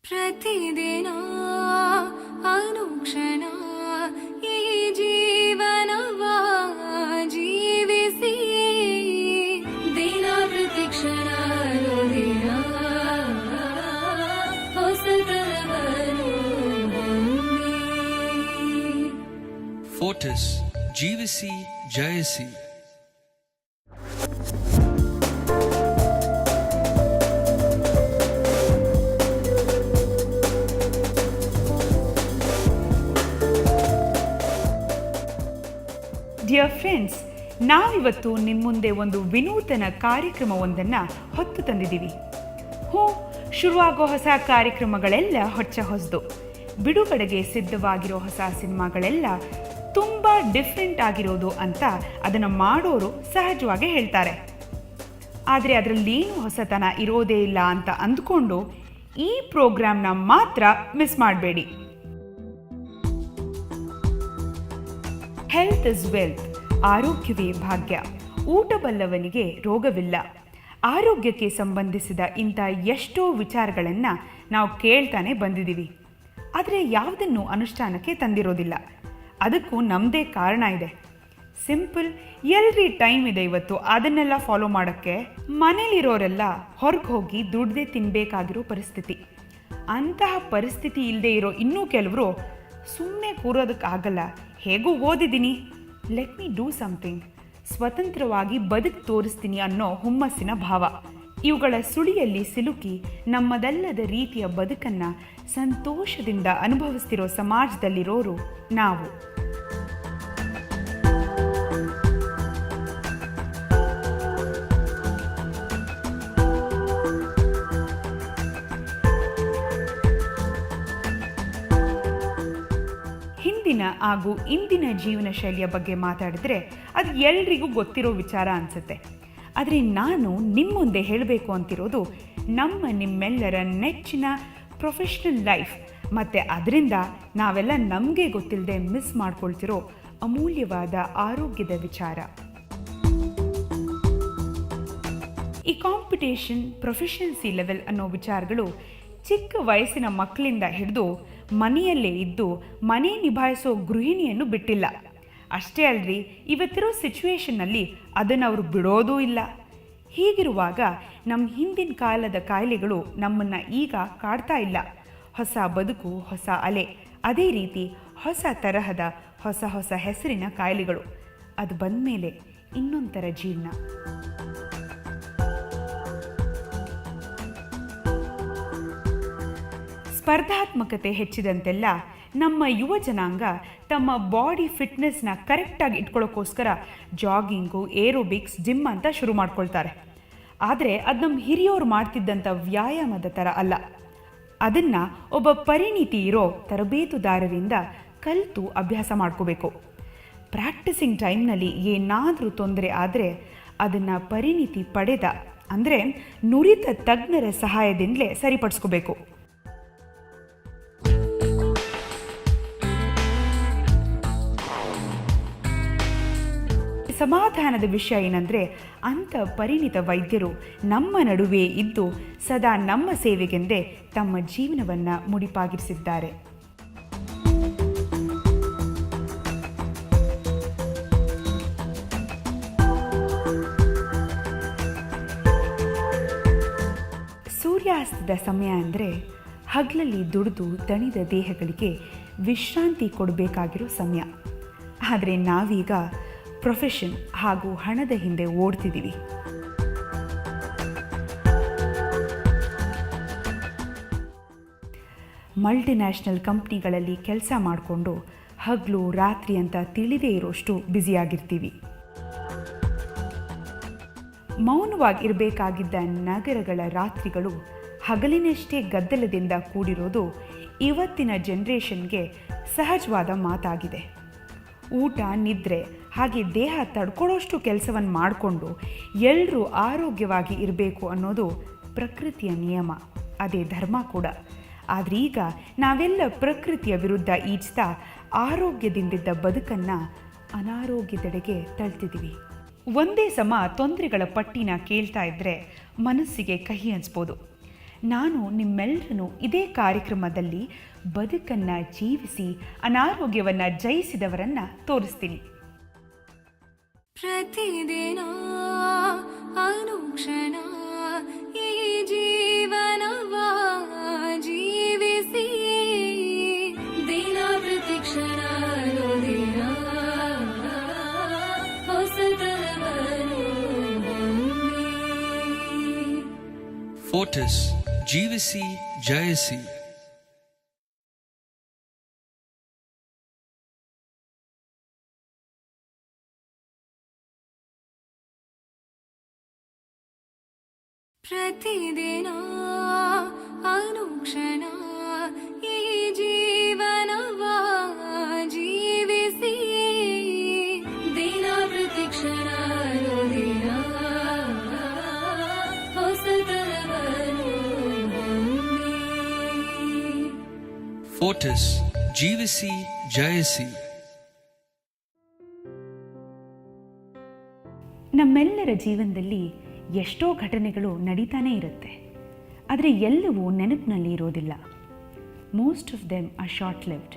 ಪ್ರತಿದಿನ ಅನುಕ್ಷಣ ಈ ಜೀವನವ ಜೀವಿಸಿ ದಿನ ಪ್ರತಿಕ್ಷಣ ದಿನ ಹೊಸತನವನ್ನು ಫೋರ್ಟಿಸ್ ಜೀವಿಸಿ ಜಯಿಸಿ. ಡಿಯರ್ ಫ್ರೆಂಡ್ಸ್, ನಾವಿವತ್ತು ನಿಮ್ಮ ಮುಂದೆ ಒಂದು ವಿನೂತನ ಕಾರ್ಯಕ್ರಮವೊಂದನ್ನು ಹೊತ್ತು ತಂದಿದ್ದೀವಿ. ಶುರುವಾಗೋ ಹೊಸ ಕಾರ್ಯಕ್ರಮಗಳೆಲ್ಲ ಹೊಸದು. ಬಿಡುಗಡೆಗೆ ಸಿದ್ಧವಾಗಿರೋ ಹೊಸ ಸಿನಿಮಾಗಳೆಲ್ಲ ತುಂಬ ಡಿಫ್ರೆಂಟ್ ಆಗಿರೋದು ಅಂತ ಅದನ್ನು ಮಾಡೋರು ಸಹಜವಾಗಿ ಹೇಳ್ತಾರೆ. ಆದರೆ ಅದರಲ್ಲೇನು ಹೊಸತನ ಇರೋದೇ ಇಲ್ಲ ಅಂತ ಅಂದ್ಕೊಂಡು ಈ ಪ್ರೋಗ್ರಾಮ್ನ ಮಾತ್ರ ಮಿಸ್ ಮಾಡಬೇಡಿ. ಹೆಲ್ತ್ ಇಸ್ ವೆಲ್ತ್, ಆರೋಗ್ಯವೇ ಭಾಗ್ಯ. ಊಟ ಬಲ್ಲವನಿಗೆ ರೋಗವಿಲ್ಲ. ಆರೋಗ್ಯಕ್ಕೆ ಸಂಬಂಧಿಸಿದ ಇಂಥ ಎಷ್ಟೋ ವಿಚಾರಗಳನ್ನು ನಾವು ಕೇಳ್ತಾನೆ ಬಂದಿದ್ದೀವಿ. ಆದರೆ ಯಾವುದನ್ನು ಅನುಷ್ಠಾನಕ್ಕೆ ತಂದಿರೋದಿಲ್ಲ. ಅದಕ್ಕೂ ನಮ್ಮದೇ ಕಾರಣ ಇದೆ. ಸಿಂಪಲ್, ಎಲ್ರಿ ಟೈಮ್ ಇದೆ ಇವತ್ತು ಅದನ್ನೆಲ್ಲ ಫಾಲೋ ಮಾಡೋಕ್ಕೆ. ಮನೇಲಿರೋರೆಲ್ಲ ಹೊರಗೆ ಹೋಗಿ ದುಡ್ದೇ ತಿನ್ನಬೇಕಾಗಿರೋ ಪರಿಸ್ಥಿತಿ. ಅಂತಹ ಪರಿಸ್ಥಿತಿ ಇಲ್ಲದೆ ಇರೋ ಇನ್ನೂ ಕೆಲವರು ಸುಮ್ಮನೆ ಕೂರೋದಕ್ಕಾಗಲ್ಲ, ಹೇಗೂ ಓದಿದ್ದೀನಿ, ಲೆಟ್ ಮೀ ಡೂ ಸಮಥಿಂಗ್, ಸ್ವತಂತ್ರವಾಗಿ ಬದುಕು ತೋರಿಸ್ತೀನಿ ಅನ್ನೋ ಹುಮ್ಮಸ್ಸಿನ ಭಾವ. ಇವುಗಳ ಸುಳಿಯಲ್ಲಿ ಸಿಲುಕಿ ನಮ್ಮದಲ್ಲದ ರೀತಿಯ ಬದುಕನ್ನು ಸಂತೋಷದಿಂದ ಅನುಭವಿಸ್ತಿರೋ ಸಮಾಜದಲ್ಲಿರೋರು ನಾವು. ಹಿಂದಿನ ಹಾಗೂ ಇಂದಿನ ಜೀವನ ಶೈಲಿಯ ಬಗ್ಗೆ ಮಾತಾಡಿದ್ರೆ ಅದು ಎಲ್ರಿಗೂ ಗೊತ್ತಿರೋ ವಿಚಾರ ಅನಿಸುತ್ತೆ. ಆದರೆ ನಾನು ನಿಮ್ಮ ಮುಂದೆ ಹೇಳಬೇಕು ಅಂತಿರೋದು ನಿಮ್ಮೆಲ್ಲರ ನೆಚ್ಚಿನ ಪ್ರೊಫೆಷ್ನಲ್ ಲೈಫ್ ಮತ್ತು ಅದರಿಂದ ನಾವೆಲ್ಲ ನಮಗೆ ಗೊತ್ತಿಲ್ಲದೆ ಮಿಸ್ ಮಾಡ್ಕೊಳ್ತಿರೋ ಅಮೂಲ್ಯವಾದ ಆರೋಗ್ಯದ ವಿಚಾರ. ಈ ಕಾಂಪಿಟೇಷನ್, ಪ್ರೊಫೆಷನ್ಸಿ ಲೆವೆಲ್ ಅನ್ನೋ ವಿಚಾರಗಳು ಚಿಕ್ಕ ವಯಸ್ಸಿನ ಮಕ್ಕಳಿಂದ ಹಿಡಿದು ಮನೆಯಲ್ಲೇ ಇದ್ದು ಮನೆ ನಿಭಾಯಿಸೋ ಗೃಹಿಣಿಯನ್ನು ಬಿಟ್ಟಿಲ್ಲ. ಅಷ್ಟೇ ಅಲ್ರಿ, ಇವತ್ತಿರೋ ಸಿಚುವೇಶನ್ನಲ್ಲಿ ಅದನ್ನು ಅವರು ಬಿಡೋದೂ ಇಲ್ಲ. ಹೀಗಿರುವಾಗ ನಮ್ಮ ಹಿಂದಿನ ಕಾಲದ ಕಾಯಿಲೆಗಳು ನಮ್ಮನ್ನು ಈಗ ಕಾಡ್ತಾ ಇಲ್ಲ. ಹೊಸ ಬದುಕು, ಹೊಸ ಅಲೆ, ಅದೇ ರೀತಿ ಹೊಸ ತರಹದ ಹೊಸ ಹೆಸರಿನ ಕಾಯಿಲೆಗಳು. ಅದು ಬಂದಮೇಲೆ ಇನ್ನೊಂಥರ ಜೀವನ. ಸ್ಪರ್ಧಾತ್ಮಕತೆ ಹೆಚ್ಚಿದಂತೆಲ್ಲ ನಮ್ಮ ಯುವ ಜನಾಂಗ ತಮ್ಮ ಬಾಡಿ ಫಿಟ್ನೆಸ್ನ ಕರೆಕ್ಟಾಗಿ ಇಟ್ಕೊಳ್ಳೋಕ್ಕೋಸ್ಕರ ಜಾಗಿಂಗು, ಏರೋಬಿಕ್ಸ್, ಜಿಮ್ ಅಂತ ಶುರು ಮಾಡ್ಕೊಳ್ತಾರೆ. ಆದರೆ ಅದು ನಮ್ಮ ಹಿರಿಯೋರು ಮಾಡ್ತಿದ್ದಂಥ ವ್ಯಾಯಾಮದ ಥರ ಅಲ್ಲ. ಅದನ್ನು ಒಬ್ಬ ಪರಿಣಿತಿ ಇರೋ ತರಬೇತುದಾರರಿಂದ ಕಲಿತು ಅಭ್ಯಾಸ ಮಾಡ್ಕೋಬೇಕು. ಪ್ರಾಕ್ಟೀಸಿಂಗ್ ಟೈಮ್ನಲ್ಲಿ ಏನಾದರೂ ತೊಂದರೆ ಆದರೆ ಅದನ್ನು ಪರಿಣಿತಿ ಪಡೆದ ಅಂದರೆ ನುರಿತ ತಜ್ಞರ ಸಹಾಯದಿಂದಲೇ ಸರಿಪಡಿಸ್ಕೋಬೇಕು. ಸಮಾಧಾನದ ವಿಷಯ ಏನಂದರೆ, ಅಂಥ ಪರಿಣಿತ ವೈದ್ಯರು ನಮ್ಮ ನಡುವೆ ಇದ್ದು ಸದಾ ನಮ್ಮ ಸೇವೆಗೆಂದೇ ತಮ್ಮ ಜೀವನವನ್ನು ಮುಡಿಪಾಗಿರಿಸಿದ್ದಾರೆ. ಸೂರ್ಯಾಸ್ತದ ಸಮಯ ಅಂದರೆ ಹಗಲಲ್ಲಿ ದುಡಿದು ದಣಿದ ದೇಹಗಳಿಗೆ ವಿಶ್ರಾಂತಿ ಕೊಡಬೇಕಾಗಿರೋ ಸಮಯ. ಆದರೆ ನಾವೀಗ ಪ್ರೊಫೆಷನ್ ಹಾಗೂ ಹಣದ ಹಿಂದೆ ಓಡ್ತಿದ್ದೀವಿ. ಮಲ್ಟಿನ್ಯಾಷನಲ್ ಕಂಪ್ನಿಗಳಲ್ಲಿ ಕೆಲಸ ಮಾಡಿಕೊಂಡು ಹಗಲು ರಾತ್ರಿ ಅಂತ ತಿಳಿದೇ ಇರೋಷ್ಟು ಬ್ಯುಸಿಯಾಗಿರ್ತೀವಿ. ಮೌನವಾಗಿರಬೇಕಾಗಿದ್ದ ನಗರಗಳ ರಾತ್ರಿಗಳು ಹಗಲಿನಷ್ಟೇ ಗದ್ದಲದಿಂದ ಕೂಡಿರೋದು ಇವತ್ತಿನ ಜನ್ರೇಷನ್ಗೆ ಸಹಜವಾದ ಮಾತಾಗಿದೆ. ಊಟ, ನಿದ್ರೆ ಹಾಗೆ ದೇಹ ತಡ್ಕೊಳ್ಳೋಷ್ಟು ಕೆಲಸವನ್ನು ಮಾಡಿಕೊಂಡು ಎಲ್ಲರೂ ಆರೋಗ್ಯವಾಗಿ ಇರಬೇಕು ಅನ್ನೋದು ಪ್ರಕೃತಿಯ ನಿಯಮ, ಅದೇ ಧರ್ಮ ಕೂಡ. ಆದರೆ ಈಗ ನಾವೆಲ್ಲ ಪ್ರಕೃತಿಯ ವಿರುದ್ಧ ಈಜ್ತಾ ಆರೋಗ್ಯದಿಂದಿದ್ದ ಬದುಕನ್ನು ಅನಾರೋಗ್ಯದೆಡೆಗೆ ತಳ್ತಿದ್ದೀವಿ. ಒಂದೇ ಸಮ ತೊಂದರೆಗಳ ಪಟ್ಟಿನ ಕೇಳ್ತಾ ಇದ್ದರೆ ಮನಸ್ಸಿಗೆ ಕಹಿ ಅನಿಸ್ಬೋದು. ನಾನು ನಿಮ್ಮೆಲ್ಲರನ್ನು ಇದೇ ಕಾರ್ಯಕ್ರಮದಲ್ಲಿ ಬದುಕನ್ನು ಜೀವಿಸಿ ಅನಾರೋಗ್ಯವನ್ನು ಜಯಿಸಿದವರನ್ನು ತೋರಿಸ್ತೀನಿ. ಪ್ರತಿದಿನ ಅನುಕ್ಷಣ ಈ ಜೀವನವ ಜೀವಿಸಿ ದಿನ ಪ್ರತಿಕ್ಷಣ ದಿನ ಹೊಸತನವನ್ನು ಹೊಂದಿ. ಫೋರ್ಟಿಸ್ ಜೀವಿಸಿ ಜಯಿಸಿ. ಪ್ರತಿದಿನ ಅನುಕ್ಷಣ ಈ ಜೀವನವ ಜೀವಿಸಿ ದಿನ ಪ್ರತಿಕ್ಷಣ ದಿನ ಹೊಸತನವನ್ನು ಹೊಂದಿ. ಫೋರ್ಟಿಸ್ ಜೀವಿಸಿ ಜಯಿಸಿ. ನಮ್ಮೆಲ್ಲರ ಜೀವನದಲ್ಲಿ ಎಷ್ಟೋ ಘಟನೆಗಳು ನಡೀತಾನೇ ಇರುತ್ತೆ, ಆದರೆ ಎಲ್ಲವೂ ನೆನಪಿನಲ್ಲಿ ಇರೋದಿಲ್ಲ. Most of them or short lived.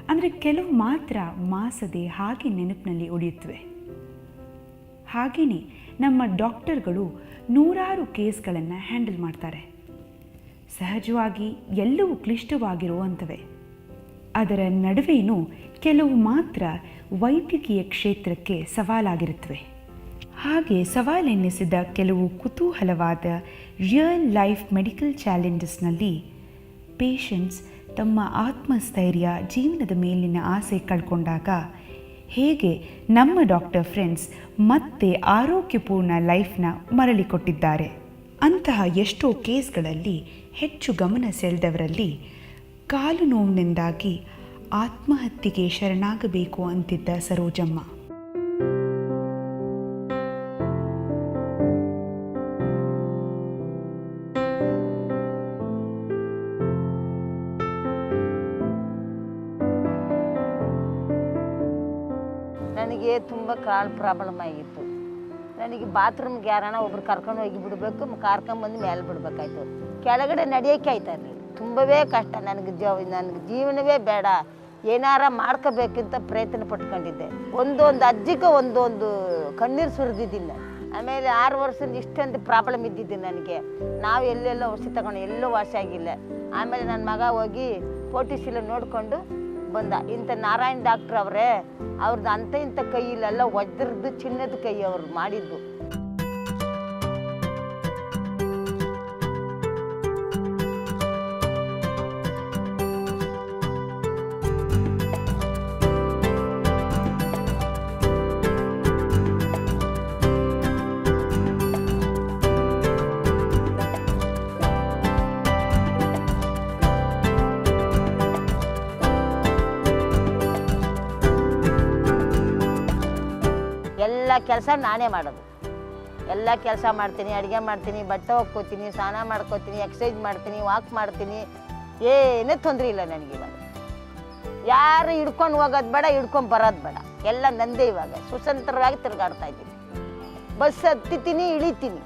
ಅಂದರೆ ಕೆಲವು ಮಾತ್ರ ಮಾಸದೆ ಹಾಗೆ ನೆನಪಿನಲ್ಲಿ ಉಳಿಯುತ್ತವೆ. ಹಾಗೆಯೇ ನಮ್ಮ ಡಾಕ್ಟರ್ಗಳು ನೂರಾರು ಕೇಸ್ಗಳನ್ನು ಹ್ಯಾಂಡಲ್ ಮಾಡ್ತಾರೆ. ಸಹಜವಾಗಿ ಎಲ್ಲವೂ ಕ್ಲಿಷ್ಟವಾಗಿರುವಂಥವೆ. ಅದರ ನಡುವೆಯೂ ಕೆಲವು ಮಾತ್ರ ವೈದ್ಯಕೀಯ ಕ್ಷೇತ್ರಕ್ಕೆ ಸವಾಲಾಗಿರುತ್ತವೆ. ಹಾಗೆ ಸವಾಲೆನ್ನಿಸಿದ ಕೆಲವು ಕುತೂಹಲವಾದ ರಿಯಲ್ ಲೈಫ್ ಮೆಡಿಕಲ್ ಚಾಲೆಂಜಸ್ನಲ್ಲಿ ಪೇಷಂಟ್ಸ್ ತಮ್ಮ ಆತ್ಮಸ್ಥೈರ್ಯ, ಜೀವನದ ಮೇಲಿನ ಆಸೆ ಕಳ್ಕೊಂಡಾಗ ಹೇಗೆ ನಮ್ಮ ಡಾಕ್ಟರ್ ಫ್ರೆಂಡ್ಸ್ ಮತ್ತೆ ಆರೋಗ್ಯಪೂರ್ಣ ಲೈಫ್ನ ಮರಳಿಕೊಟ್ಟಿದ್ದಾರೆ. ಅಂತಹ ಎಷ್ಟೋ ಕೇಸ್ಗಳಲ್ಲಿ ಹೆಚ್ಚು ಗಮನ ಸೆಳೆದವರಲ್ಲಿ ಕಾಲು ನೋವಿನಿಂದಾಗಿ ಆತ್ಮಹತ್ಯೆಗೆ ಶರಣಾಗಬೇಕು ಅಂತಿದ್ದ ಸರೋಜಮ್ಮ. ನನಗೆ ತುಂಬ ಕಾಲು ಪ್ರಾಬ್ಲಮ್ ಆಗಿತ್ತು. ನನಗೆ ಬಾತ್ರೂಮ್ಗೆ ಯಾರನ್ನ ಒಬ್ರು ಕರ್ಕೊಂಡು ಹೋಗಿ ಬಿಡಬೇಕು, ಕರ್ಕೊಂಬಂದು ಮೇಲೆ ಬಿಡ್ಬೇಕಾಯ್ತು. ಕೆಳಗಡೆ ನಡೆಯೋಕ್ಕೆ ಆಯ್ತಾ ಇರಲಿಲ್ಲ. ತುಂಬವೇ ಕಷ್ಟ. ನನಗೆ ಜೀವನವೇ ಬೇಡ, ಏನಾರ ಮಾಡ್ಕೋಬೇಕಂತ ಪ್ರಯತ್ನ ಪಟ್ಕೊಂಡಿದ್ದೆ. ಒಂದೊಂದು ಅಜ್ಜಿಗೆ ಒಂದೊಂದು ಕಣ್ಣೀರು ಸುರಿದಿದ್ದೀನಿ. ಆಮೇಲೆ 6 ವರ್ಷದಿಂದ ಇಷ್ಟೊಂದು ಪ್ರಾಬ್ಲಮ್ ಇದ್ದಿದ್ದೀನಿ ನನಗೆ. ನಾವು ಎಲ್ಲೆಲ್ಲೋ ಔಷಧಿ ತಗೊಂಡು ಎಲ್ಲೂ ವಾಸಿ ಆಗಿಲ್ಲ. ಆಮೇಲೆ ನನ್ನ ಮಗ ಹೋಗಿ ಪೋಟಿಸಿಲ ನೋಡಿಕೊಂಡು ಬಂದ. ಇಂಥ ನಾರಾಯಣ್ ಡಾಕ್ಟ್ರ್ ಅವರೇ, ಅವ್ರದ್ದು ಅಂಥ ಇಂಥ ಕೈ ಇಲ್ಲೆಲ್ಲ ವಜ್ರದ್ದು ಚಿನ್ನದ ಕೈ ಅವ್ರು ಮಾಡಿದ್ದು. ಎಲ್ಲ ಕೆಲಸ ನಾನೇ ಮಾಡೋದು. ಎಲ್ಲ ಕೆಲಸ ಮಾಡ್ತೀನಿ, ಅಡುಗೆ ಮಾಡ್ತೀನಿ, ಬಟ್ಟೆ ಒಕ್ಕೋತೀನಿ, ಸ್ನಾನ ಮಾಡ್ಕೋತೀನಿ, ಎಕ್ಸಸೈಸ್ ಮಾಡ್ತೀನಿ, ವಾಕ್ ಮಾಡ್ತೀನಿ. ಏನೇ ತೊಂದರೆ ಇಲ್ಲ ನನಗೆ. ಇವಾಗ ಯಾರು ಹಿಡ್ಕೊಂಡು ಹೋಗೋದು ಬೇಡ, ಹಿಡ್ಕೊಂಡು ಬರೋದು ಬೇಡ. ಎಲ್ಲ ನಂದೇ. ಇವಾಗ ಸ್ವತಂತ್ರವಾಗಿ ತಿರುಗಾಡ್ತಾ ಇದ್ದೀನಿ. ಬಸ್ ಹತ್ತಿತೀನಿ, ಇಳಿತೀನಿ,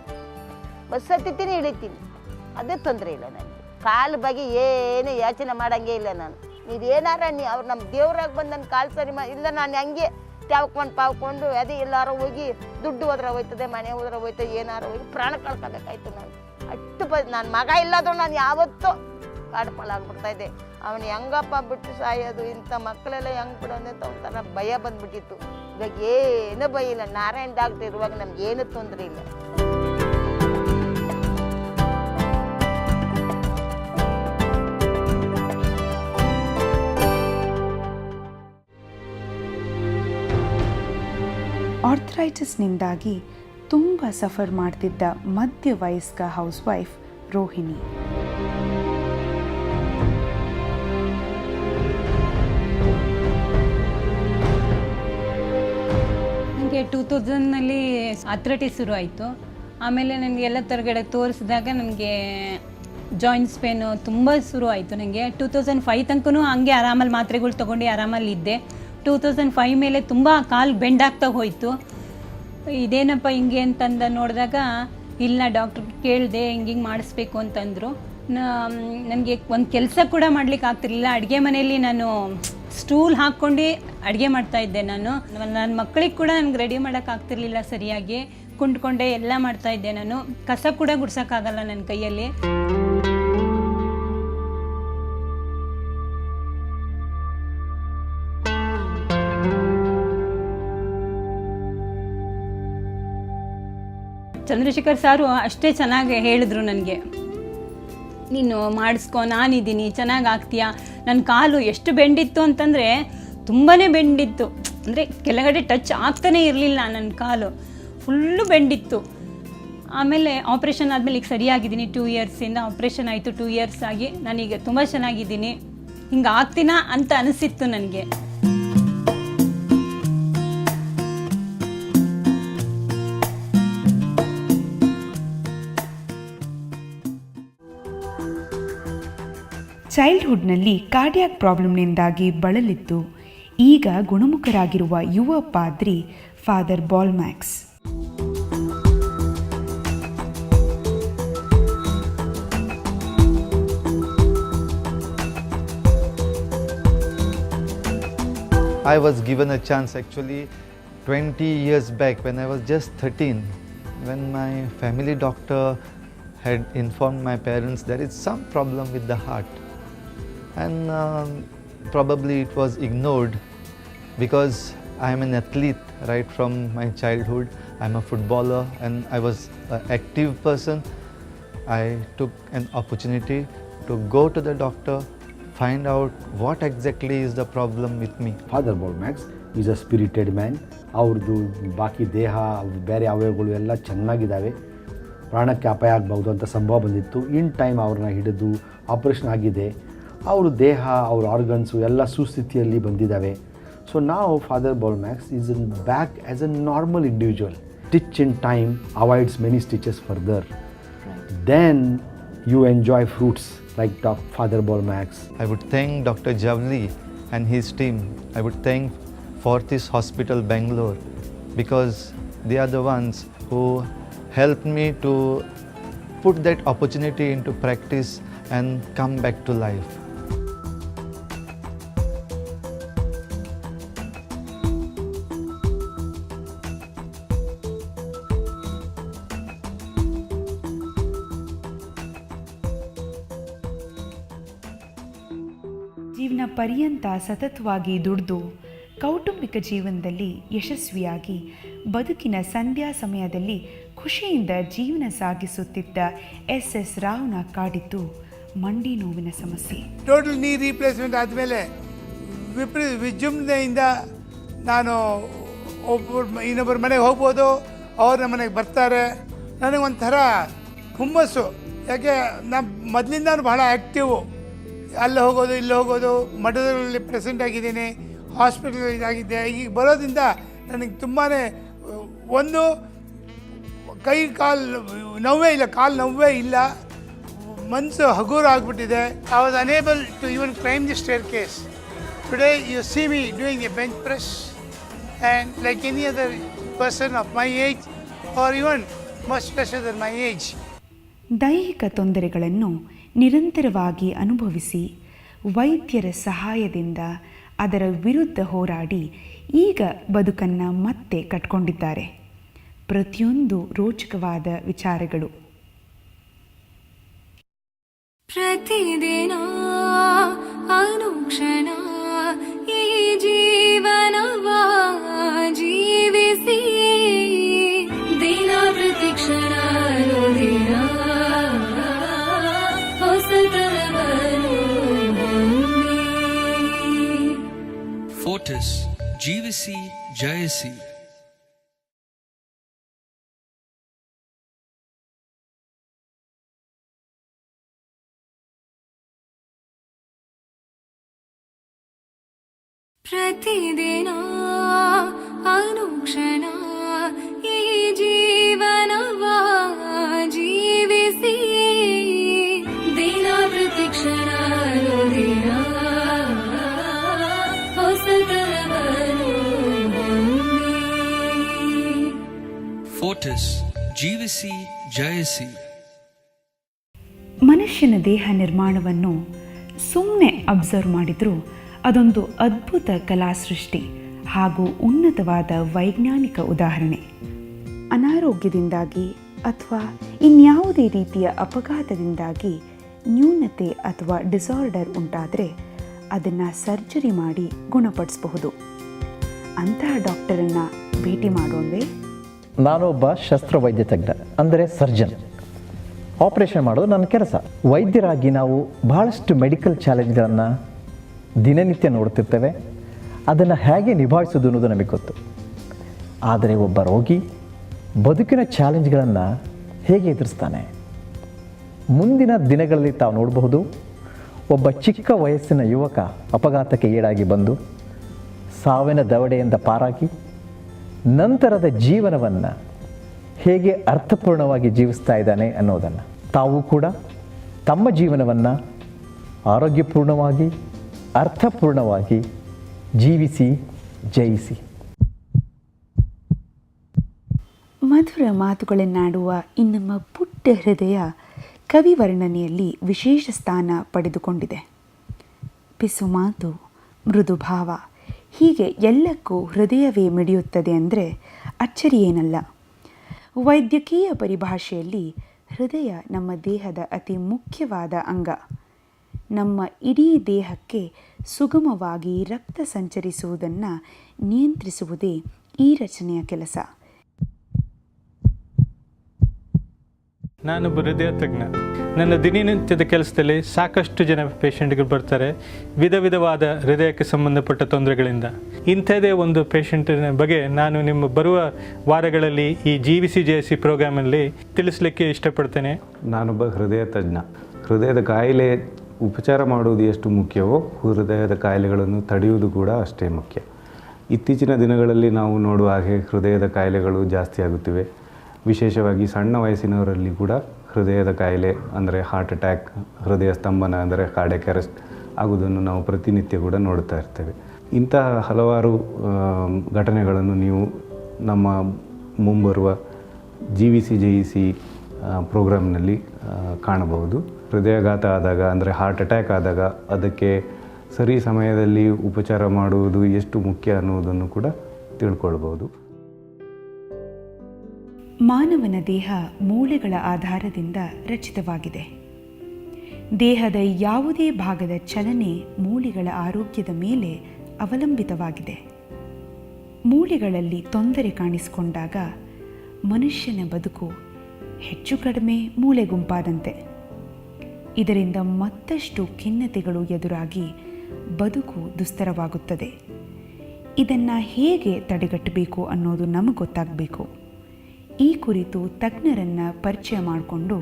ಅದೇ ತೊಂದರೆ ಇಲ್ಲ ನನಗೆ. ಕಾಲು ಬಗ್ಗೆ ಏನು ಯೋಚನೆ ಮಾಡೋಂಗೇ ಇಲ್ಲ ನಾನು. ನೀವೇನಾರ ಅವ್ರು ನಮ್ಮ ದೇವ್ರಾಗ ಬಂದು ನನ್ನ ಕಾಲು ಸರಿ ಇಲ್ಲ, ನಾನು ಹಂಗೆ ಪಾವ್ಕೊಂಡು ಅದೇ ಎಲ್ಲಾರು ಹೋಗಿ ದುಡ್ಡು ಹೋದ್ರೆ ಹೋಯ್ತದೆ, ಮನೆ ಹೋದ್ರೆ ಹೋಯ್ತದೆ, ಏನಾರು ಹೋಗಿ ಪ್ರಾಣ ಕಳ್ಕೋಬೇಕಾಯ್ತು. ನಾನು ಅಷ್ಟು ನನ್ನ ಮಗ ಇಲ್ಲದ್ರು ನಾನು ಯಾವತ್ತೂ ಕಾಡ್ಪಾಲಾಗ್ಬಿಡ್ತಾ ಇದ್ದೆ. ಅವನು ಹೆಂಗಪ್ಪ ಬಿಟ್ಟು ಸಾಯೋದು, ಇಂಥ ಮಕ್ಕಳೆಲ್ಲ ಹೆಂಗೆ ಬಿಡೋದು ಅಂತ ಒಂಥರ ಭಯ ಬಂದ್ಬಿಟ್ಟಿತ್ತು. ಇವಾಗ ಏನೂ ಭಯ ಇಲ್ಲ. ನಾರಾಯಣ್ ಡಾಕ್ಟ್ರ್ ಇರುವಾಗ ನಮ್ಗೇನು ತೊಂದರೆ ಇಲ್ಲ. ಆರ್ಥರೈಟಿಸ್ನಿಂದಾಗಿ ತುಂಬ ಸಫರ್ ಮಾಡ್ತಿದ್ದ ಮಧ್ಯವಯಸ್ಕ ಹೌಸ್ ವೈಫ್ ರೋಹಿಣಿ. ನನಗೆ 2000ನಲ್ಲಿ ಅಥ್ರೈಟಿಸ್ ಶುರು ಆಯಿತು. ಆಮೇಲೆ ನನಗೆ ಎಲ್ಲ ಹೊರಗಡೆ ತೋರಿಸಿದಾಗ ನನಗೆ ಜಾಯಿಂಟ್ಸ್ ಪೇನು ತುಂಬ ಶುರು ಆಯಿತು. ನನಗೆ 2005 ತನಕನೂ ಹಂಗೆ ಆರಾಮಲ್ಲಿ ಮಾತ್ರೆಗಳು ತೊಗೊಂಡು ಆರಾಮಲ್ಲಿ ಇದ್ದೆ. 2005 ಮೇಲೆ ತುಂಬ ಕಾಲು ಬೆಂಡಾಗ್ತಾ ಹೋಯಿತು. ಇದೇನಪ್ಪ ಹಿಂಗೆ ಅಂತಂದು ನೋಡಿದಾಗ ಇಲ್ಲ ಡಾಕ್ಟ್ರ್ ಕೇಳಿದೆ ಹಿಂಗೆ ಮಾಡಿಸ್ಬೇಕು ಅಂತಂದರು. ನನಗೆ ಒಂದು ಕೆಲಸ ಕೂಡ ಮಾಡ್ಲಿಕ್ಕೆ ಆಗ್ತಿರ್ಲಿಲ್ಲ. ಅಡುಗೆ ಮನೆಯಲ್ಲಿ ನಾನು ಸ್ಟೂಲ್ ಹಾಕ್ಕೊಂಡು ಅಡುಗೆ ಮಾಡ್ತಾಯಿದ್ದೆ. ನನ್ನ ಮಕ್ಕಳಿಗೆ ಕೂಡ ನನಗೆ ರೆಡಿ ಮಾಡೋಕ್ಕಾಗ್ತಿರ್ಲಿಲ್ಲ ಸರಿಯಾಗಿ. ಕುಂಡ್ಕೊಂಡೆ ಎಲ್ಲ ಮಾಡ್ತಾಯಿದ್ದೆ. ನಾನು ಕಸ ಕೂಡ ಗುಡ್ಸೋಕ್ಕಾಗಲ್ಲ ನನ್ನ ಕೈಯಲ್ಲಿ. ಚಂದ್ರಶೇಖರ್ ಸಾರು ಅಷ್ಟೇ ಚೆನ್ನಾಗಿ ಹೇಳಿದ್ರು ನನಗೆ, ನೀನು ಮಾಡಿಸ್ಕೊ, ನಾನಿದ್ದೀನಿ, ಚೆನ್ನಾಗಿ ಆಗ್ತೀಯಾ. ನನ್ನ ಕಾಲು ಎಷ್ಟು ಬೆಂಡಿತ್ತು ಅಂತಂದರೆ ತುಂಬಾ ಬೆಂಡಿತ್ತು, ಅಂದರೆ ಕೆಳಗಡೆ ಟಚ್ ಆಗ್ತಾನೇ ಇರಲಿಲ್ಲ. ನನ್ನ ಕಾಲು ಫುಲ್ಲು ಬೆಂಡಿತ್ತು. ಆಮೇಲೆ ಆಪ್ರೇಷನ್ ಆದಮೇಲೆ ಈಗ ಸರಿಯಾಗಿದ್ದೀನಿ. 2 ಇಯರ್ಸಿಂದ ಆಪ್ರೇಷನ್ ಆಯಿತು. 2 ಇಯರ್ಸ್ ಆಗಿ ನಾನೀಗ ತುಂಬ ಚೆನ್ನಾಗಿದ್ದೀನಿ. ಹಿಂಗೆ ಆಗ್ತೀನಾ ಅಂತ ಅನಿಸಿತ್ತು ನನಗೆ. ಚೈಲ್ಡ್ಹುಡ್ನಲ್ಲಿ ಕಾರ್ಡಿಯಾಕ್ ಪ್ರಾಬ್ಲಮ್ನಿಂದಾಗಿ ಬಳಲಿದ್ದು ಈಗ ಗುಣಮುಖರಾಗಿರುವ ಯುವ ಪಾದ್ರಿ father ಬಾಲ್ಮ್ಯಾಕ್ಸ್. I was given a chance actually 20 years back when I was just 13, when my family doctor had informed my parents there is some problem with the heart, and probably it was ignored because I am an athlete right from my childhood. I am a footballer and I was an active person. I took an opportunity to go to the doctor, find out what exactly is the problem with me. Father Bolmax is a spirited man. ಅವ್ರದ್ದು ಬಾಕಿ ದೇಹ ಬೇರೆ ಅವಯವಗಳು ಎಲ್ಲ ಚೆನ್ನಾಗಿದ್ದಾವೆ. ಪ್ರಾಣಕ್ಕೆ ಅಪಾಯ ಆಗಬಹುದು ಅಂತ ಸಂಭವ ಬಂದಿತ್ತು. ಇನ್ ಟೈಮ್ ಅವ್ರನ್ನ ಹಿಡಿದು ಆಪರೇಷನ್ ಆಗಿದೆ. ಅವ್ರ ದೇಹ, ಅವ್ರ ಆರ್ಗನ್ಸು ಎಲ್ಲ ಸುಸ್ಥಿತಿಯಲ್ಲಿ ಬಂದಿದ್ದಾವೆ. ಸೊ ನಾವು Father Bolmax is in back as a normal individual. Stitch in time avoids many stitches further. Then you enjoy fruits like Father Bolmax. I would thank Dr. Javli and his team. I would thank Fortis Hospital, Bangalore, because they are the ones who helped me to put that opportunity into practice and come back to life. ಜೀವನ ಪರ್ಯಂತ ಸತತವಾಗಿ ದುಡಿದು ಕೌಟುಂಬಿಕ ಜೀವನದಲ್ಲಿ ಯಶಸ್ವಿಯಾಗಿ ಬದುಕಿನ ಸಂಧ್ಯಾ ಸಮಯದಲ್ಲಿ ಖುಷಿಯಿಂದ ಜೀವನ ಸಾಗಿಸುತ್ತಿದ್ದ SS ರಾವ್ನ ಕಾಡಿದ್ದು ಮಂಡಿ ನೋವಿನ ಸಮಸ್ಯೆ. ಟೋಟಲ್ ನೀ ರೀಪ್ಲೇಸ್ಮೆಂಟ್ ಆದಮೇಲೆ ವಿಜೃಂಭಣೆಯಿಂದ ನಾನು ಇನ್ನೊಬ್ಬರ ಮನೆಗೆ ಹೋಗ್ಬೋದು, ಅವ್ರು ನಮ್ಮ ಮನೆಗೆ ಬರ್ತಾರೆ. ನನಗೊಂಥರ ಹುಮ್ಮಸ್ಸು. ಯಾಕೆ ನಾನು ಮೊದಲಿಂದ ಬಹಳ ಆ್ಯಕ್ಟಿವು. ಅಲ್ಲಿ ಹೋಗೋದು, ಇಲ್ಲಿ ಹೋಗೋದು, ಮಠದಲ್ಲಿ ಪ್ರೆಸೆಂಟ್ ಆಗಿದ್ದೀನಿ, ಹಾಸ್ಪಿಟಲ್ ಇದಾಗಿದ್ದೆ. ಈಗ ಬರೋದ್ರಿಂದ ನನಗೆ ತುಂಬಾ ಒಂದು ಕೈ ಕಾಲು ನೋವೇ ಇಲ್ಲ, ಕಾಲು ನೋವೇ ಇಲ್ಲ, ಮನಸ್ಸು ಹಗುರ ಆಗಿಬಿಟ್ಟಿದೆ. I was unable to even climb the staircase. Today you see me doing a bench press and like any other person of my age or even much lesser than my age. ದೈಹಿಕ ತೊಂದರೆಗಳನ್ನು ನಿರಂತರವಾಗಿ ಅನುಭವಿಸಿ ವೈದ್ಯರ ಸಹಾಯದಿಂದ ಅದರ ವಿರುದ್ಧ ಹೋರಾಡಿ ಈಗ ಬದುಕನ್ನು ಮತ್ತೆ ಕಟ್ಕೊಂಡಿದ್ದಾರೆ. ಪ್ರತಿಯೊಂದು ರೋಚಕವಾದ ವಿಚಾರಗಳು. ಪ್ರತಿದಿನ ಅನುಕ್ಷಣ ಈ ಜೀವನವ ಜೀವಿಸಿ ದಿನ ಪ್ರತಿಕ್ಷಣ ದಿನ Fortis ಜೀವಿಸಿ ಜಯಿಸಿ. ಪ್ರತಿದಿನ ಅನುಕ್ಷಣ ಈ ಜೀವನವ ಜೀವಿಸಿ ದಿನ ಪ್ರತಿಕ್ಷಣ ದಿನ Fortis ಜೀವಿಸಿ ಜಯಿಸಿ. ಮನುಷ್ಯನ ದೇಹ ನಿರ್ಮಾಣವನ್ನು ಸುಮ್ಮನೆ ಅಬ್ಸರ್ವ್ ಮಾಡಿದರೂ ಅದೊಂದು ಅದ್ಭುತ ಕಲಾ ಸೃಷ್ಟಿ ಹಾಗೂ ಉನ್ನತವಾದ ವೈಜ್ಞಾನಿಕ ಉದಾಹರಣೆ. ಅನಾರೋಗ್ಯದಿಂದಾಗಿ ಅಥವಾ ಇನ್ಯಾವುದೇ ರೀತಿಯ ಅಪಘಾತದಿಂದಾಗಿ ನ್ಯೂನತೆ ಅಥವಾ ಡಿಸಾರ್ಡರ್ ಉಂಟಾದರೆ ಅದನ್ನು ಸರ್ಜರಿ ಮಾಡಿ ಗುಣಪಡಿಸಬಹುದು. ಅಂತಹ ಡಾಕ್ಟರನ್ನು ಭೇಟಿ ಮಾಡೋಣವೇ? ನಾನೊಬ್ಬ ಶಸ್ತ್ರವೈದ್ಯ ತಜ್ಞ, ಅಂದರೆ ಸರ್ಜನ್. ಆಪರೇಷನ್ ಮಾಡೋದು ನನ್ನ ಕೆಲಸ. ವೈದ್ಯರಾಗಿ ನಾವು ಬಹಳಷ್ಟು ಮೆಡಿಕಲ್ ಚಾಲೆಂಜ್ಗಳನ್ನು ದಿನನಿತ್ಯ ನೋಡ್ತಿರ್ತೇವೆ. ಅದನ್ನು ಹೇಗೆ ನಿಭಾಯಿಸೋದು ಅನ್ನೋದು ನಮಗೆ ಗೊತ್ತು. ಆದರೆ ಒಬ್ಬ ರೋಗಿ ಬದುಕಿನ ಚಾಲೆಂಜ್ಗಳನ್ನು ಹೇಗೆ ಎದುರಿಸ್ತಾನೆ? ಮುಂದಿನ ದಿನಗಳಲ್ಲಿ ತಾವು ನೋಡಬಹುದು, ಒಬ್ಬ ಚಿಕ್ಕ ವಯಸ್ಸಿನ ಯುವಕ ಅಪಘಾತಕ್ಕೆ ಈಡಾಗಿ ಬಂದು ಸಾವಿನ ದವಡೆಯಿಂದ ಪಾರಾಗಿ ನಂತರದ ಜೀವನವನ್ನು ಹೇಗೆ ಅರ್ಥಪೂರ್ಣವಾಗಿ ಜೀವಿಸ್ತಾ ಇದ್ದಾನೆ ಅನ್ನೋದನ್ನು ತಾವು ಕೂಡ ತಮ್ಮ ಜೀವನವನ್ನು ಆರೋಗ್ಯಪೂರ್ಣವಾಗಿ ಅರ್ಥಪೂರ್ಣವಾಗಿ ಜೀವಿಸಿ ಜಯಿಸಿ. ಮಧುರ ಮಾತುಗಳನ್ನಾಡುವ ಈ ನಮ್ಮ ಪುಟ್ಟ ಹೃದಯ ಕವಿ ವರ್ಣನೆಯಲ್ಲಿ ವಿಶೇಷ ಸ್ಥಾನ ಪಡೆದುಕೊಂಡಿದೆ. ಪಿಸು ಮಾತು, ಮೃದು ಭಾವ, ಹೀಗೆ ಎಲ್ಲಕ್ಕೂ ಹೃದಯವೇ ಮಿಡಿಯುತ್ತದೆ ಅಂದರೆ ಅಚ್ಚರಿಯೇನಲ್ಲ. ವೈದ್ಯಕೀಯ ಪರಿಭಾಷೆಯಲ್ಲಿ ಹೃದಯ ನಮ್ಮ ದೇಹದ ಅತಿ ಮುಖ್ಯವಾದ ಅಂಗ. ನಮ್ಮ ಇಡೀ ದೇಹಕ್ಕೆ ಸುಗಮವಾಗಿ ರಕ್ತ ಸಂಚರಿಸುವುದನ್ನು ನಿಯಂತ್ರಿಸುವುದೇ ಈ ರಚನೆಯ ಕೆಲಸ. ನಾನೊಬ್ಬ ಹೃದಯ ತಜ್ಞ. ನನ್ನ ದಿನನಿತ್ಯದ ಕೆಲಸದಲ್ಲಿ ಸಾಕಷ್ಟು ಜನ ಪೇಷಂಟ್ಗಳು ಬರ್ತಾರೆ ವಿಧ ವಿಧವಾದ ಹೃದಯಕ್ಕೆ ಸಂಬಂಧಪಟ್ಟ ತೊಂದರೆಗಳಿಂದ. ಇಂಥದೇ ಒಂದು ಪೇಷಂಟಿನ ಬಗ್ಗೆ ನಾನು ನಿಮ್ಮ ಬರುವ ವಾರಗಳಲ್ಲಿ ಈ GVC ಪ್ರೋಗ್ರಾಮಲ್ಲಿ ತಿಳಿಸ್ಲಿಕ್ಕೆ ಇಷ್ಟಪಡ್ತೇನೆ. ನಾನೊಬ್ಬ ಹೃದಯ ತಜ್ಞ. ಹೃದಯದ ಕಾಯಿಲೆ ಉಪಚಾರ ಮಾಡುವುದು ಎಷ್ಟು ಮುಖ್ಯವೋ ಹೃದಯದ ಕಾಯಿಲೆಗಳನ್ನು ತಡೆಯುವುದು ಕೂಡ ಅಷ್ಟೇ ಮುಖ್ಯ. ಇತ್ತೀಚಿನ ದಿನಗಳಲ್ಲಿ ನಾವು ನೋಡುವ ಹಾಗೆ ಹೃದಯದ ಕಾಯಿಲೆಗಳು ಜಾಸ್ತಿ ಆಗುತ್ತಿವೆ. ವಿಶೇಷವಾಗಿ ಸಣ್ಣ ವಯಸ್ಸಿನವರಲ್ಲಿ ಕೂಡ ಹೃದಯದ ಕಾಯಿಲೆ ಅಂದರೆ ಹಾರ್ಟ್ ಅಟ್ಯಾಕ್, ಹೃದಯ ಸ್ತಂಭನ ಅಂದರೆ ಕಾರ್ಡಿಯಾಕ್ ಅರೆಸ್ಟ್ ಆಗುವುದನ್ನು ನಾವು ಪ್ರತಿನಿತ್ಯ ಕೂಡ ನೋಡ್ತಾ ಇರ್ತೇವೆ. ಇಂತಹ ಹಲವಾರು ಘಟನೆಗಳನ್ನು ನೀವು ನಮ್ಮ ಮುಂಬರುವ GVC ಪ್ರೋಗ್ರಾಮ್ನಲ್ಲಿ ಕಾಣಬಹುದು. ಹೃದಯಾಘಾತ ಆದಾಗ ಅಂದರೆ ಹಾರ್ಟ್ ಅಟ್ಯಾಕ್ ಆದಾಗ ಅದಕ್ಕೆ ಸರಿ ಸಮಯದಲ್ಲಿ ಉಪಚಾರ ಮಾಡುವುದು ಎಷ್ಟು ಮುಖ್ಯ ಅನ್ನುವುದನ್ನು ಕೂಡ ತಿಳ್ಕೊಳ್ಬೋದು. ಮಾನವನ ದೇಹ ಮೂಳೆಗಳ ಆಧಾರದಿಂದ ರಚಿತವಾಗಿದೆ. ದೇಹದ ಯಾವುದೇ ಭಾಗದ ಚಲನೆ ಮೂಳೆಗಳ ಆರೋಗ್ಯದ ಮೇಲೆ ಅವಲಂಬಿತವಾಗಿದೆ. ಮೂಳೆಗಳಲ್ಲಿ ತೊಂದರೆ ಕಾಣಿಸಿಕೊಂಡಾಗ ಮನುಷ್ಯನ ಬದುಕು ಹೆಚ್ಚು ಕಡಿಮೆ ಮೂಳೆ ಗುಂಪಾದಂತೆ. ಇದರಿಂದ ಮತ್ತಷ್ಟು ಖಿನ್ನತೆಗಳು ಎದುರಾಗಿ ಬದುಕು ದುಸ್ತರವಾಗುತ್ತದೆ. ಇದನ್ನು ಹೇಗೆ ತಡೆಗಟ್ಟಬೇಕು ಅನ್ನೋದು ನಮಗೆ ಗೊತ್ತಾಗಬೇಕು. ಈ ಕುರಿತು ತಜ್ಞರನ್ನು ಪರಿಚಯ ಮಾಡಿಕೊಂಡು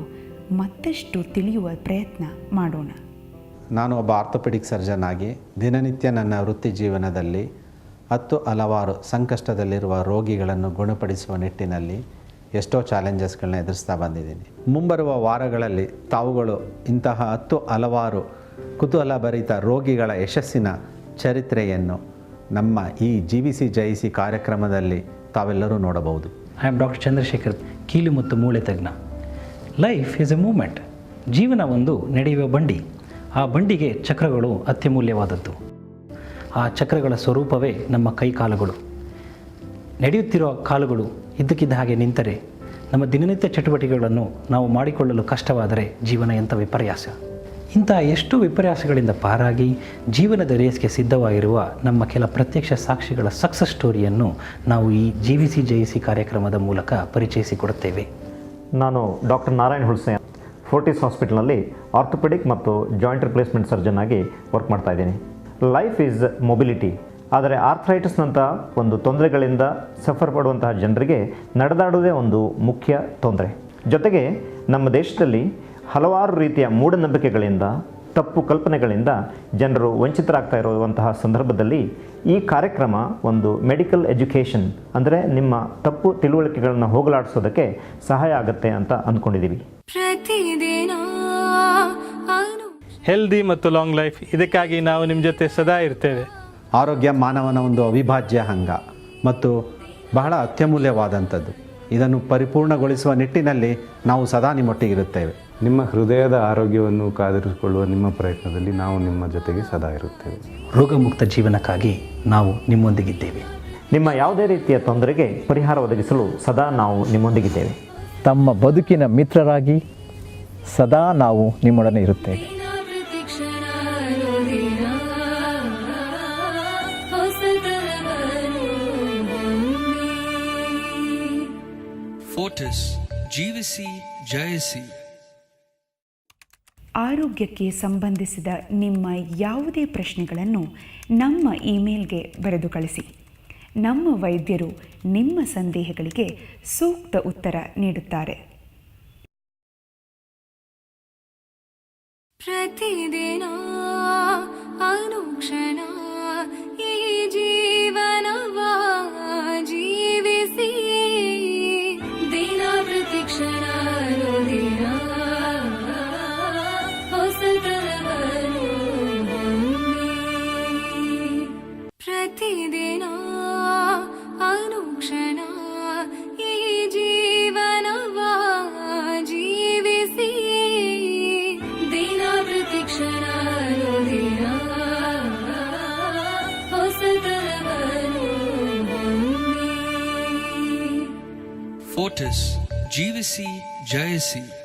ಮತ್ತಷ್ಟು ತಿಳಿಯುವ ಪ್ರಯತ್ನ ಮಾಡೋಣ. ನಾನು ಒಬ್ಬ ಆರ್ಥೋಪೆಡಿಕ್ ಸರ್ಜನ್ ಆಗಿ ದಿನನಿತ್ಯ ನನ್ನ ವೃತ್ತಿ ಜೀವನದಲ್ಲಿ ಹಲವಾರು ಸಂಕಷ್ಟದಲ್ಲಿರುವ ರೋಗಿಗಳನ್ನು ಗುಣಪಡಿಸುವ ನಿಟ್ಟಿನಲ್ಲಿ ಎಷ್ಟೋ ಚಾಲೆಂಜಸ್ಗಳನ್ನ ಎದುರಿಸ್ತಾ ಬಂದಿದ್ದೀನಿ. ಮುಂಬರುವ ವಾರಗಳಲ್ಲಿ ತಾವುಗಳು ಇಂತಹ ಹಲವಾರು ಕುತೂಹಲಭರಿತ ರೋಗಿಗಳ ಯಶಸ್ಸಿನ ಚರಿತ್ರೆಯನ್ನು ನಮ್ಮ ಈ GVC ಕಾರ್ಯಕ್ರಮದಲ್ಲಿ ತಾವೆಲ್ಲರೂ ನೋಡಬಹುದು. ಐ ಆಮ್ ಡಾಕ್ಟರ್ ಚಂದ್ರಶೇಖರ್, ಕೀಲು ಮತ್ತು ಮೂಳೆ ತಜ್ಞ. Life is a moment. ಜೀವನ ಒಂದು ನಡೆಯುವ ಬಂಡಿ. ಆ ಬಂಡಿಗೆ ಚಕ್ರಗಳು ಅತ್ಯಮೂಲ್ಯವಾದದ್ದು. ಆ ಚಕ್ರಗಳ ಸ್ವರೂಪವೇ ನಮ್ಮ ಕೈಕಾಲುಗಳು. ನಡೆಯುತ್ತಿರುವ ಕಾಲುಗಳು ಇದ್ದಕ್ಕಿದ್ದ ಹಾಗೆ ನಿಂತರೆ ನಮ್ಮ ದಿನನಿತ್ಯ ಚಟುವಟಿಕೆಗಳನ್ನು ನಾವು ಮಾಡಿಕೊಳ್ಳಲು ಕಷ್ಟವಾದರೆ ಜೀವನ ಎಂಥ ವಿಪರ್ಯಾಸ. ಇಂತಹ ಎಷ್ಟು ವಿಪರ್ಯಾಸಗಳಿಂದ ಪಾರಾಗಿ ಜೀವನದ ರೇಸ್ಗೆ ಸಿದ್ಧವಾಗಿರುವ ನಮ್ಮ ಕೆಲ ಪ್ರತ್ಯಕ್ಷ ಸಾಕ್ಷಿಗಳ ಸಕ್ಸಸ್ ಸ್ಟೋರಿಯನ್ನು ನಾವು ಈ GVC ಕಾರ್ಯಕ್ರಮದ ಮೂಲಕ ಪರಿಚಯಿಸಿಕೊಡುತ್ತೇವೆ. ನಾನು ಡಾಕ್ಟರ್ ನಾರಾಯಣ್ ಹುಳ್ಸೆ, ಫೋರ್ಟಿಸ್ ಹಾಸ್ಪಿಟಲ್ನಲ್ಲಿ ಆರ್ಥೋಪೆಡಿಕ್ ಮತ್ತು ಜಾಯಿಂಟ್ ರಿಪ್ಲೇಸ್ಮೆಂಟ್ ಸರ್ಜನ್ ಆಗಿ ವರ್ಕ್ ಮಾಡ್ತಾ ಇದ್ದೀನಿ. Life is mobility. ಆದರೆ ಆರ್ಥ್ರೈಟಿಸ್ನಂಥ ಒಂದು ತೊಂದರೆಗಳಿಂದ ಸಫರ್ ಪಡುವಂತಹ ಜನರಿಗೆ ನಡೆದಾಡುವುದೇ ಒಂದು ಮುಖ್ಯ ತೊಂದರೆ. ಜೊತೆಗೆ ನಮ್ಮ ದೇಶದಲ್ಲಿ ಹಲವಾರು ರೀತಿಯ ಮೂಢನಂಬಿಕೆಗಳಿಂದ, ತಪ್ಪು ಕಲ್ಪನೆಗಳಿಂದ ಜನರು ವಂಚಿತರಾಗ್ತಾ ಇರುವಂತಹ ಸಂದರ್ಭದಲ್ಲಿ ಈ ಕಾರ್ಯಕ್ರಮ ಒಂದು ಮೆಡಿಕಲ್ ಎಜುಕೇಷನ್ ಅಂದರೆ ನಿಮ್ಮ ತಪ್ಪು ತಿಳುವಳಿಕೆಗಳನ್ನು ಹೋಗಲಾಡಿಸೋದಕ್ಕೆ ಸಹಾಯ ಆಗುತ್ತೆ ಅಂತ ಅಂದ್ಕೊಂಡಿದ್ದೀವಿ. ಹೆಲ್ದಿ ಮತ್ತು ಲಾಂಗ್ ಲೈಫ್, ಇದಕ್ಕಾಗಿ ನಾವು ನಿಮ್ಮ ಜೊತೆ ಸದಾ ಇರ್ತೇವೆ. ಆರೋಗ್ಯ ಮಾನವನ ಒಂದು ಅವಿಭಾಜ್ಯ ಅಂಗ ಮತ್ತು ಬಹಳ ಅತ್ಯಮೂಲ್ಯವಾದಂಥದ್ದು. ಇದನ್ನು ಪರಿಪೂರ್ಣಗೊಳಿಸುವ ನಿಟ್ಟಿನಲ್ಲಿ ನಾವು ಸದಾ ನಿಮ್ಮೊಟ್ಟಿಗಿರುತ್ತೇವೆ. ನಿಮ್ಮ ಹೃದಯದ ಆರೋಗ್ಯವನ್ನು ಕಾದಿರಿಸಿಕೊಳ್ಳುವ ನಿಮ್ಮ ಪ್ರಯತ್ನದಲ್ಲಿ ನಾವು ನಿಮ್ಮ ಜೊತೆಗೆ ಸದಾ ಇರುತ್ತೇವೆ. ರೋಗಮುಕ್ತ ಜೀವನಕ್ಕಾಗಿ ನಾವು ನಿಮ್ಮೊಂದಿಗಿದ್ದೇವೆ. ನಿಮ್ಮ ಯಾವುದೇ ರೀತಿಯ ತೊಂದರೆಗೆ ಪರಿಹಾರ ಒದಗಿಸಲು ಸದಾ ನಾವು ನಿಮ್ಮೊಂದಿಗಿದ್ದೇವೆ. ತಮ್ಮ ಬದುಕಿನ ಮಿತ್ರರಾಗಿ ಸದಾ ನಾವು ನಿಮ್ಮೊಡನೆ ಇರುತ್ತೇವೆ. ದಿನ ಪ್ರತಿಕ್ಷಣ ರುದಿನ ಹೊಸತನವನ್ನು ಹೊಂದಿ. ಫೋರ್ಟಿಸ್ ಜೀವಿಸಿ ಜಯಿಸಿ. ಆರೋಗ್ಯಕ್ಕೆ ಸಂಬಂಧಿಸಿದ ನಿಮ್ಮ ಯಾವುದೇ ಪ್ರಶ್ನೆಗಳನ್ನು ನಮ್ಮ ಇಮೇಲ್ಗೆ ಬರೆದು ಕಳಿಸಿ. ನಮ್ಮ ವೈದ್ಯರು ನಿಮ್ಮ ಸಂದೇಹಗಳಿಗೆ ಸೂಕ್ತ ಉತ್ತರ ನೀಡುತ್ತಾರೆ. ಪ್ರತಿದಿನ ಅನುಕ್ಷಣ ಈ ಜೀವನವ ಜೀವಿಸಿ. ದಿನ ಪ್ರತಿಕ್ಷಣ ರುದಿನ ಹೊಸತನವನ್ನು ಹೊಂದಿ. ಪ್ರತಿದಿನ ಅನುಕ್ಷಣ ಈ ಜೀವನವ ಜೀವಿಸಿ. ದಿನ ಪ್ರತಿಕ್ಷಣ ರುದಿನ ಹೊಸತನವನ್ನು ಹೊಂದಿ. ಫೋರ್ಟಿಸ್ ಜೀವಿಸಿ ಜಯಿಸಿ.